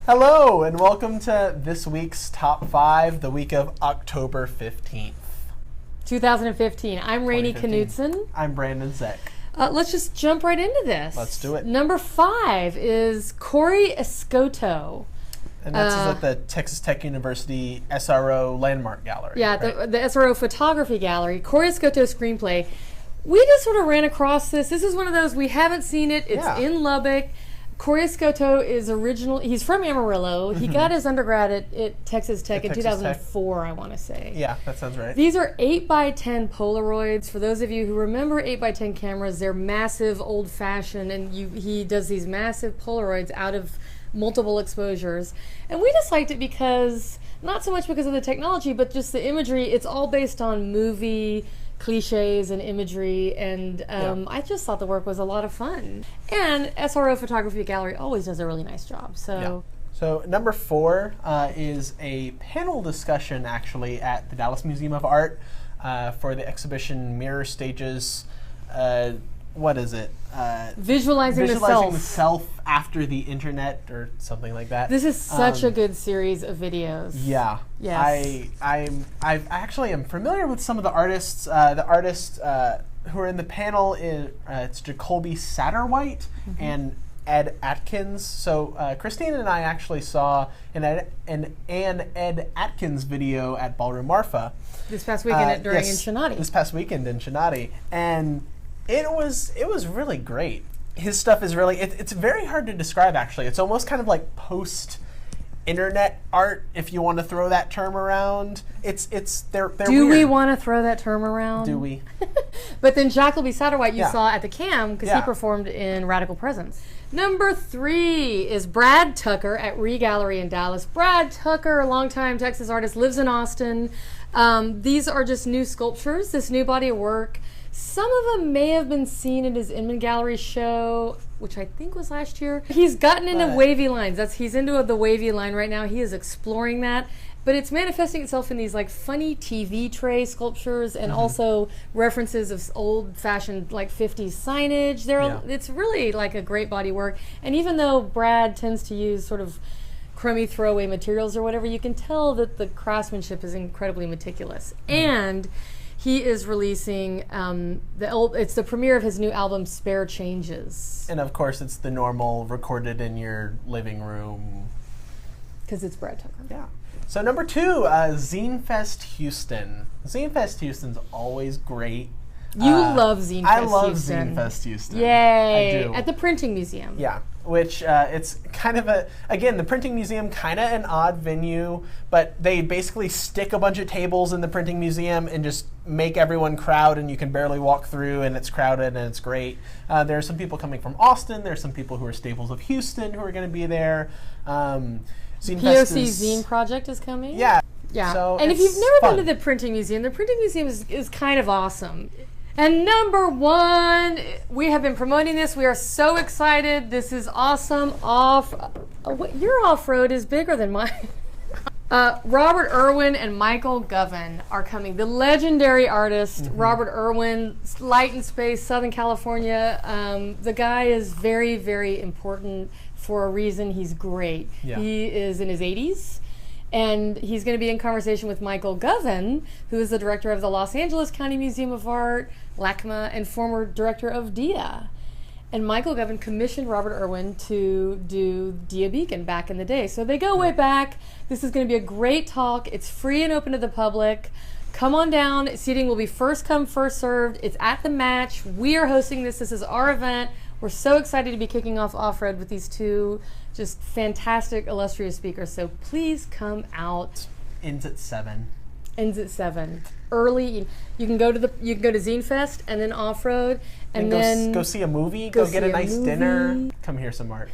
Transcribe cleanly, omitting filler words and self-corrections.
Hello, and welcome to this week's Top 5, the week of October 15th. 2015. I'm Rainey Knudson. I'm Brandon Zech. Let's just jump right into this. Let's do it. Number 5 is Corey Escoto. And that's at the Texas Tech University SRO Landmark Gallery. Yeah, right? the SRO Photography Gallery. Corey Escoto screenplay. We just sort of ran across this. This is one of those, we haven't seen it. It's in Lubbock. Corey Escoto is he's from Amarillo. He got his undergrad at Texas Tech in 2004, I want to say. Yeah, that sounds right. These are 8x10 Polaroids. For those of you who remember 8x10 cameras, they're massive, old-fashioned, and he does these massive Polaroids out of multiple exposures. And we just liked it because, not so much because of the technology, but just the imagery. It's all based on movie cliches and imagery, and I just thought the work was a lot of fun. And SRO Photography Gallery always does a really nice job. So number 4 is a panel discussion actually at the Dallas Museum of Art for the exhibition Mirror Stages. What is it? Visualizing the self after the internet, or something like that. This is such a good series of videos. Yeah. Yes. I actually am familiar with some of the artists. The artists who are in the panel it's Jacoby Satterwhite and Ed Atkins. So Christine and I actually saw an Ed Atkins video at Ballroom Marfa this past weekend during Cincinnati. This past weekend in Cincinnati, and it was really great. His stuff is really, it's very hard to describe actually. It's almost kind of like post-internet art, if you want to throw that term around. They're Do weird. we want to throw that term around? Do we? But then Jacoby Satterwhite you saw at the CAM because he performed in Radical Presence. Number 3 is Brad Tucker at Ree Gallery in Dallas. Brad Tucker, a longtime Texas artist, lives in Austin. These are just new sculptures, this new body of work. Some of them may have been seen at his Inman Gallery show, which I think was last year. He's gotten into wavy lines. He's into the wavy line right now. He is exploring that. But it's manifesting itself in these like funny TV tray sculptures and also references of old-fashioned like 50s signage. It's really like a great body work. And even though Brad tends to use sort of crummy throwaway materials or whatever, you can tell that the craftsmanship is incredibly meticulous. And he is releasing it's the premiere of his new album, Spare Changes. And of course, it's the normal recorded in your living room. Because it's Brad Tucker. Yeah. So number 2, Zine Fest Houston. Zine Fest Houston's always great. You love Zine Fest Houston. I love Zine Fest Houston. Yay! I do. At the Printing Museum. Yeah. Which it's kind of the Printing Museum, kind of an odd venue, but they basically stick a bunch of tables in the Printing Museum and just make everyone crowd, and you can barely walk through, and it's crowded, and it's great. There are some people coming from Austin. There's some people who are staples of Houston who are going to be there. Zine POC Zine Project is coming? Yeah. Yeah. So and if you've never been to the Printing Museum is kind of awesome. And number 1, we have been promoting this. We are so excited. This is awesome. Your off-road is bigger than mine. Robert Irwin and Michael Govan are coming. The legendary artist, Robert Irwin, Light and Space, Southern California. The guy is very, very important for a reason. He's great. Yeah. He is in his 80s. And he's going to be in conversation with Michael Govan, who is the director of the Los Angeles County Museum of Art, LACMA, and former director of DIA. And Michael Govan commissioned Robert Irwin to do DIA Beacon back in the day. So they go way back. This is going to be a great talk. It's free and open to the public. Come on down. Seating will be first come, first served. It's at the Match. We are hosting this. This is our event. We're so excited to be kicking off Off-Road with these two just fantastic, illustrious speakers. So please come out. Ends at 7. Ends at 7. Early. You can go to Zine Fest and then Off-Road, and then go see a movie. Go get a nice dinner. Come hear some art.